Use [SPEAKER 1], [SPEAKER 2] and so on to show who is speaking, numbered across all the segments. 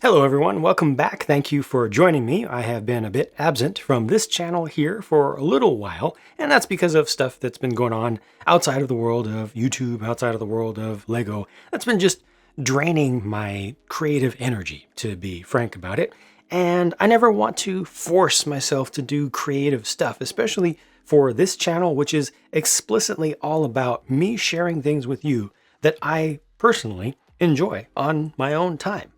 [SPEAKER 1] Hello everyone, welcome back. Thank you for joining me. I have been a bit absent from this channel here for a little while, and that's because of stuff that's been going on outside of the world of YouTube, outside of the world of Lego. That's been just draining my creative energy, to be frank about it. And I never want to force myself to do creative stuff, especially for this channel, which is explicitly all about me sharing things with you that I personally enjoy on my own time.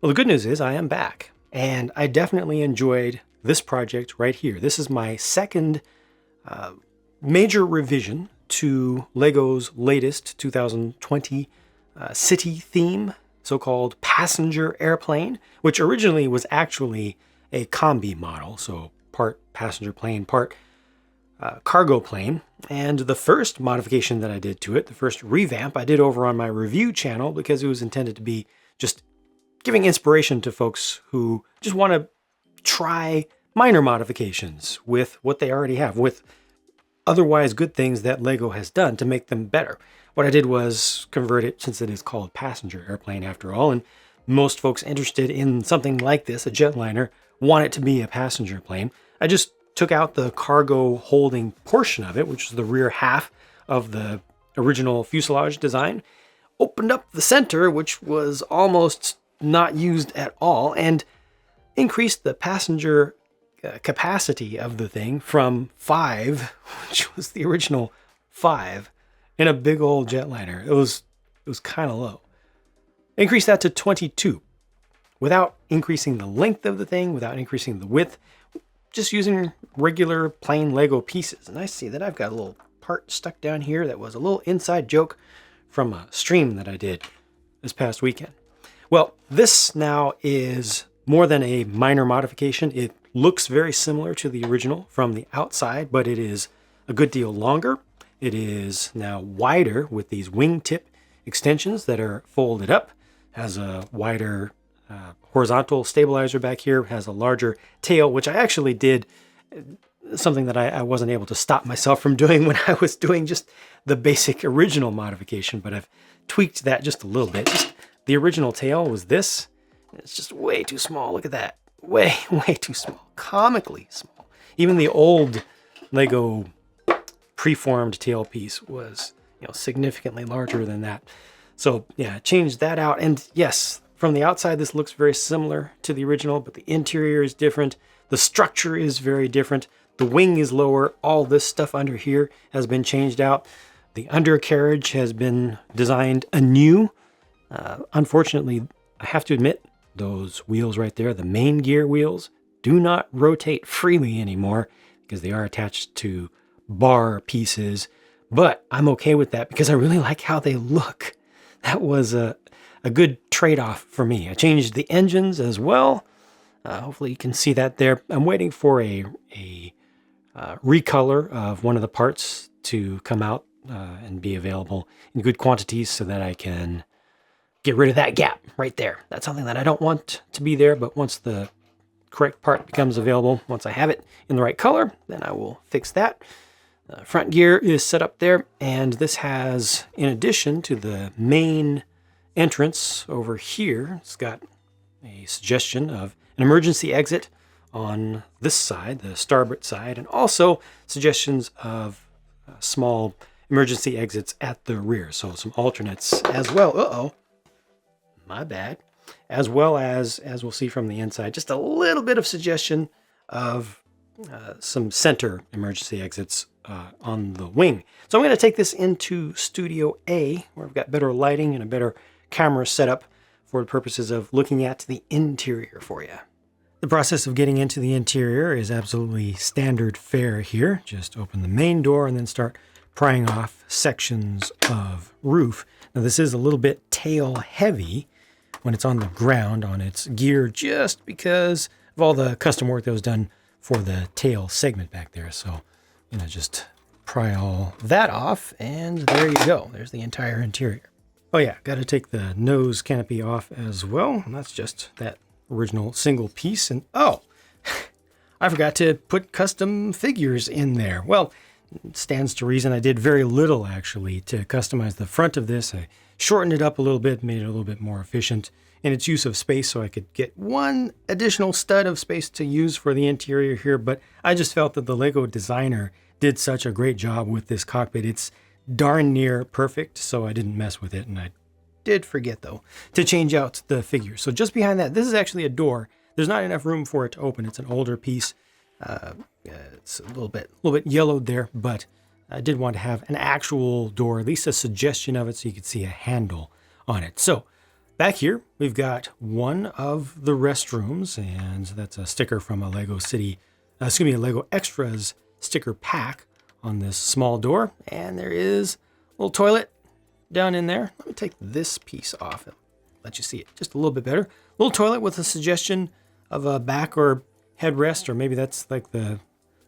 [SPEAKER 1] Well, the good news is I am back, and I definitely enjoyed this project right here. This is my second major revision to LEGO's latest 2020 city theme, so-called passenger airplane, which originally was actually a combi model, so part passenger plane, part cargo plane. And the first modification that I did to it, the first revamp, I did over on my review channel because it was intended to be just giving inspiration to folks who just want to try minor modifications with what they already have, with otherwise good things that LEGO has done to make them better. What I did was convert it, since it is called passenger airplane after all, and most folks interested in something like this, a jetliner, want it to be a passenger plane. I just took out the cargo holding portion of it, which is the rear half of the original fuselage design, opened up the center, which was almost not used at all, and increased the passenger capacity of the thing from 5, which was the original 5, in a big old jetliner. It was kind of low. Increased that to 22 without increasing the length of the thing, without increasing the width, just using regular plain Lego pieces. And I see that I've got a little part stuck down here that was a little inside joke from a stream that I did this past weekend. Well, this now is more than a minor modification. It looks very similar to the original from the outside, but it is a good deal longer. It is now wider with these wingtip extensions that are folded up, has a wider horizontal stabilizer back here, has a larger tail, which I actually did something that I wasn't able to stop myself from doing when I was doing just the basic original modification, but I've tweaked that just a little bit. The original tail was this. It's just way too small. Look at that. Way too small. Comically small. Even the old Lego preformed tail piece was, significantly larger than that. So yeah, changed that out. And yes, from the outside, this looks very similar to the original, but the interior is different. The structure is very different. The wing is lower. All this stuff under here has been changed out. The undercarriage has been designed anew. Unfortunately, I have to admit, those wheels right there, the main gear wheels, do not rotate freely anymore because they are attached to bar pieces. But I'm okay with that because I really like how they look. That was a good trade-off for me. I changed the engines as well. Hopefully you can see that there. I'm waiting for a recolor of one of the parts to come out and be available in good quantities so that I can get rid of that gap right there. That's something that I don't want to be there, but once the correct part becomes available, once I have it in the right color, then I will fix that. Front gear is set up there, and this has, in addition to the main entrance over here, it's got a suggestion of an emergency exit on this side, the starboard side, and also suggestions of small emergency exits at the rear. So some alternates as well. My bad. As well as we'll see from the inside, just a little bit of suggestion of some center emergency exits on the wing. So I'm going to take this into Studio A, where I've got better lighting and a better camera setup for the purposes of looking at the interior for you. The process of getting into the interior is absolutely standard fare here. Just open the main door and then start prying off sections of roof. Now this is a little bit tail heavy when it's on the ground on its gear, just because of all the custom work that was done for the tail segment back there. So just pry all that off, and there you go. There's the entire interior. Oh yeah, got to take the nose canopy off as well. And that's just that original single piece. And oh, I forgot to put custom figures in there. Well, it stands to reason I did very little actually to customize the front of this. I shortened it up a little bit, made it a little bit more efficient in its use of space so I could get one additional stud of space to use for the interior here. But I just felt that the Lego designer did such a great job with this cockpit. It's darn near perfect, so I didn't mess with it. And I did forget, though, to change out the figure. So just behind that, this is actually a door. There's not enough room for it to open. It's an older piece. It's a little bit yellowed there, but I did want to have an actual door, at least a suggestion of it, so you could see a handle on it. So back here, we've got one of the restrooms, and that's a sticker from a Lego a Lego Extras sticker pack on this small door. And there is a little toilet down in there. Let me take this piece off and let you see it just a little bit better. A little toilet with a suggestion of a back or headrest, or maybe that's like the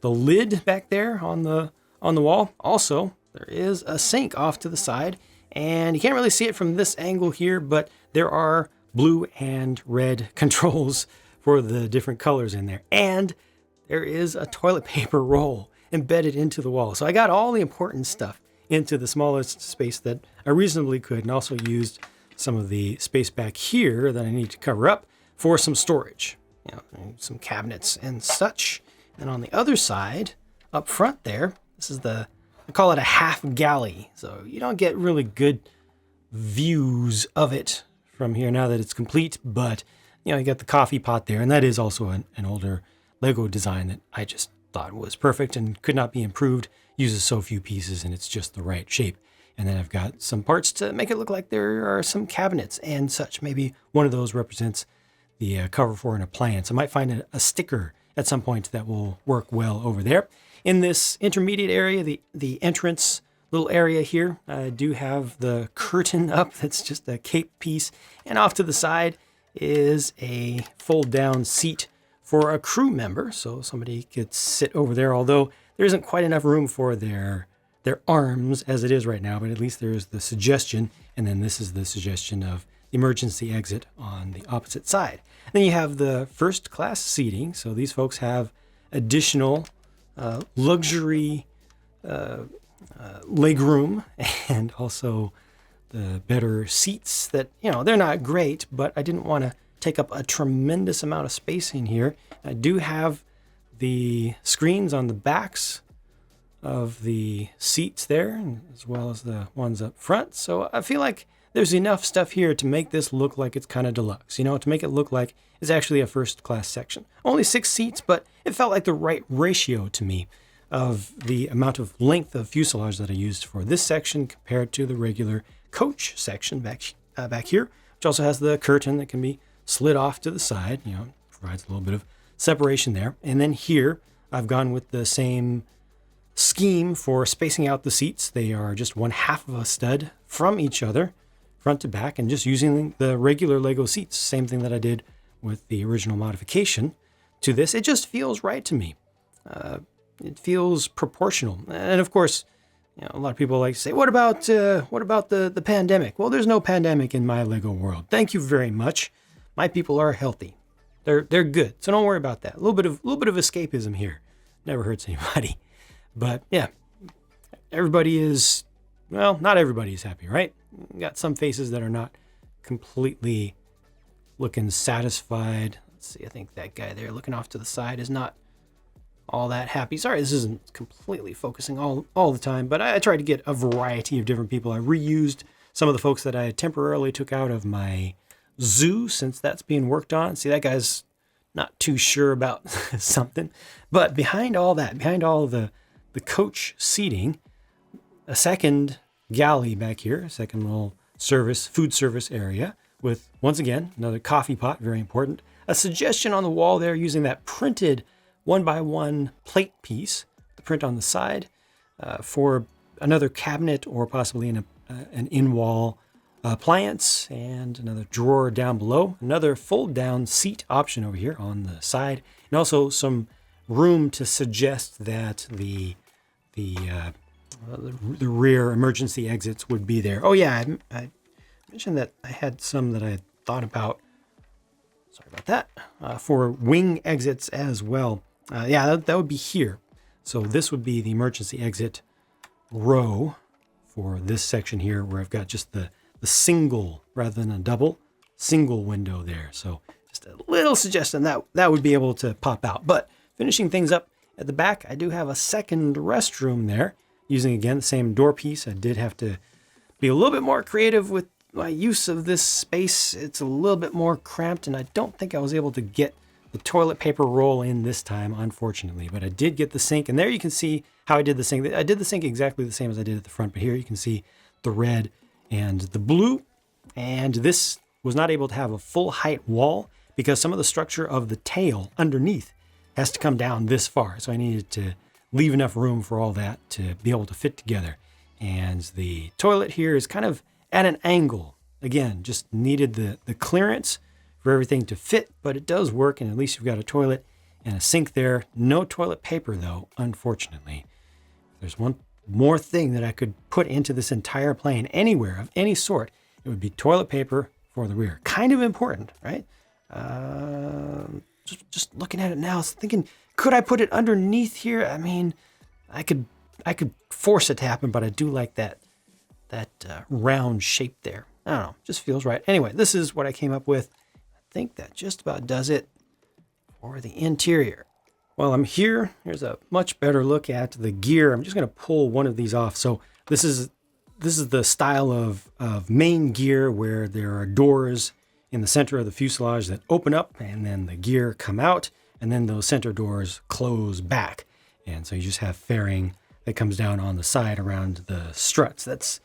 [SPEAKER 1] lid back there on the wall. Also, there is a sink off to the side, and you can't really see it from this angle here, but there are blue and red controls for the different colors in there. And there is a toilet paper roll embedded into the wall. So I got all the important stuff into the smallest space that I reasonably could, and also used some of the space back here that I need to cover up for some storage, some cabinets and such. And on the other side, up front there, this is I call it a half galley. So you don't get really good views of it from here now that it's complete, but you got the coffee pot there, and that is also an older Lego design that I just thought was perfect and could not be improved. Uses so few pieces, and it's just the right shape. And then I've got some parts to make it look like there are some cabinets and such. Maybe one of those represents the cover for an appliance. I might find a sticker at some point that will work well over there. In this intermediate area, the entrance little area here, I do have the curtain up. That's just a cape piece. And off to the side is a fold down seat for a crew member. So somebody could sit over there, although there isn't quite enough room for their arms as it is right now, but at least there's the suggestion. And then this is the suggestion of the emergency exit on the opposite side. And then you have the first class seating. So these folks have additional luxury legroom, and also the better seats that, they're not great, but I didn't want to take up a tremendous amount of space in here. I do have the screens on the backs of the seats there, as well as the ones up front. So I feel like there's enough stuff here to make this look like it's kind of deluxe, to make it look like it's actually a first class section. Only 6 seats, but it felt like the right ratio to me of the amount of length of fuselage that I used for this section compared to the regular coach section back here, which also has the curtain that can be slid off to the side, provides a little bit of separation there. And then here, I've gone with the same scheme for spacing out the seats. They are just 1/2 of a stud from each other, front to back, and just using the regular Lego seats. Same thing that I did with the original modification to this. It just feels right to me. It feels proportional. And of course, a lot of people like to say, what about the pandemic? Well, there's no pandemic in my Lego world. Thank you very much. My people are healthy. They're good. So don't worry about that. A little bit of escapism here. Never hurts anybody. But yeah, everybody is, not everybody is happy, right? You got some faces that are not completely looking satisfied. Let's see, I think that guy there looking off to the side is not all that happy. Sorry, this isn't completely focusing all the time, but I tried to get a variety of different people. I reused some of the folks that I temporarily took out of my zoo, since that's being worked on. See, that guy's not too sure about something. But behind all that, behind all the coach seating, a second galley back here, a second little food service area with, once again, another coffee pot, very important. A suggestion on the wall there using that printed 1x1 plate piece, the print on the side, for another cabinet or possibly an in-wall appliance, and another drawer down below. Another fold-down seat option over here on the side, and also some room to suggest that the rear emergency exits would be there. Oh yeah, I mentioned that I had some that I had thought about. Sorry about that. For wing exits as well. That would be here. So this would be the emergency exit row for this section here, where I've got just the single rather than a double single window there. So just a little suggestion that would be able to pop out. But finishing things up at the back, I do have a second restroom there using, again, the same door piece. I did have to be a little bit more creative with my use of this space. It's a little bit more cramped, and I don't think I was able to get the toilet paper roll in this time, unfortunately. But I did get the sink, and there you can see how I did the sink. I did the sink exactly the same as I did at the front, but here you can see the red and the blue. And this was not able to have a full height wall because some of the structure of the tail underneath has to come down this far. So I needed to leave enough room for all that to be able to fit together. And the toilet here is kind of at an angle. Again, just needed the clearance for everything to fit, but it does work, and at least you've got a toilet and a sink there. No toilet paper though, unfortunately. There's one more thing that I could put into this entire plane anywhere of any sort, it would be toilet paper for the rear. Kind of important, right? Just looking at it now, I was thinking, could I put it underneath here? I mean, I could force it to happen, but I do like that round shape there. I don't know, just feels right. Anyway, this is what I came up with. I think that just about does it for the interior. While I'm here, here's a much better look at the gear. I'm just going to pull one of these off. So this is the style of main gear where there are doors in the center of the fuselage that open up, and then the gear come out, and then those center doors close back. And so you just have fairing that comes down on the side around the struts. That's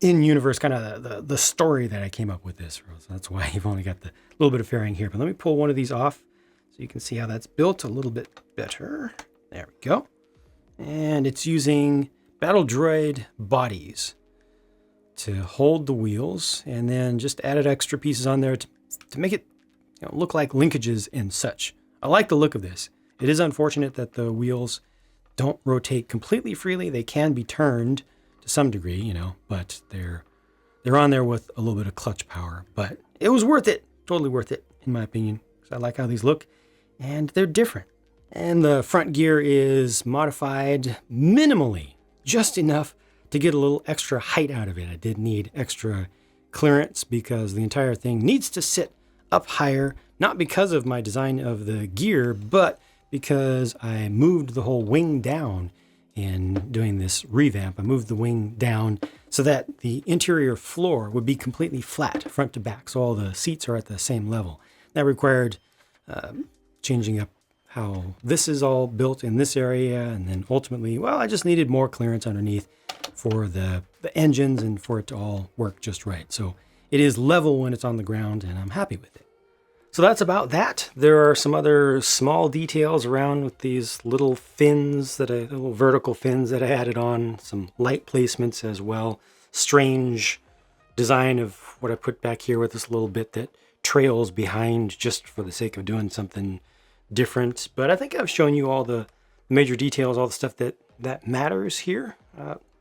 [SPEAKER 1] in universe kind of the story that I came up with this. So that's why you've only got the little bit of fairing here. But let me pull one of these off so you can see how that's built a little bit better. There we go. And it's using battle droid bodies to hold the wheels, and then just added extra pieces on there to make it look like linkages and such. I like the look of this. It is unfortunate that the wheels don't rotate completely freely. They can be turned to some degree, but they're on there with a little bit of clutch power. But it was worth it. Totally worth it, in my opinion, because I like how these look, and they're different. And the front gear is modified minimally, just enough to get a little extra height out of it. I did need extra clearance because the entire thing needs to sit up higher, not because of my design of the gear, but because I moved the whole wing down in doing this revamp. I moved the wing down so that the interior floor would be completely flat, front to back, so all the seats are at the same level. That required changing up how this is all built in this area, and then ultimately, I just needed more clearance underneath for the engines and for it to all work just right. So it is level when it's on the ground, and I'm happy with it. So that's about that. There are some other small details around with these little fins little vertical fins that I added on, some light placements as well. Strange design of what I put back here with this little bit that trails behind just for the sake of doing something different. But I think I've shown you all the major details, all the stuff that matters here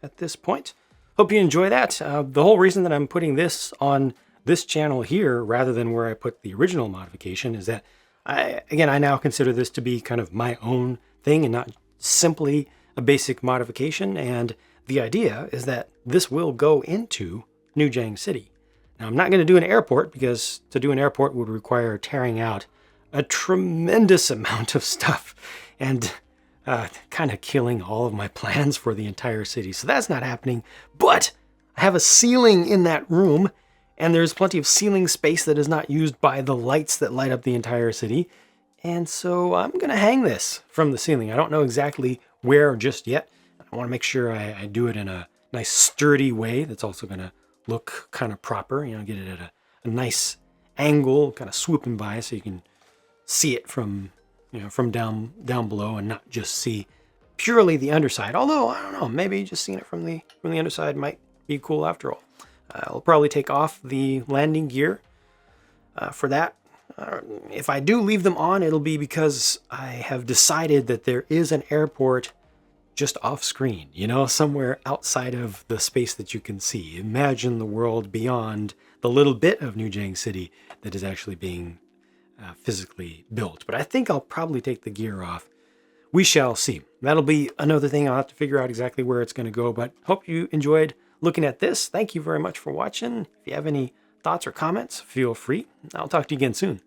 [SPEAKER 1] at this point. Hope you enjoy that. The whole reason that I'm putting this on this channel here rather than where I put the original modification is that I now consider this to be kind of my own thing and not simply a basic modification. And the idea is that this will go into New Jang City. Now, I'm not going to do an airport because to do an airport would require tearing out a tremendous amount of stuff and kind of killing all of my plans for the entire city. So that's not happening. But I have a ceiling in that room, and there's plenty of ceiling space that is not used by the lights that light up the entire city. And so I'm going to hang this from the ceiling. I don't know exactly where just yet. I want to make sure I do it in a nice sturdy way that's also going to look kind of proper, get it at a nice angle, kind of swooping by so you can see it from down below and not just see purely the underside. Although, I don't know, maybe just seeing it from the underside might be cool after all. I'll probably take off the landing gear for that. If I do leave them on, it'll be because I have decided that there is an airport just off screen, somewhere outside of the space that you can see. Imagine the world beyond the little bit of New Jang City that is actually being physically built. But I think I'll probably take the gear off. We shall see. That'll be another thing. I'll have to figure out exactly where it's going to go, but hope you enjoyed looking at this. Thank you very much for watching. If you have any thoughts or comments, feel free. I'll talk to you again soon.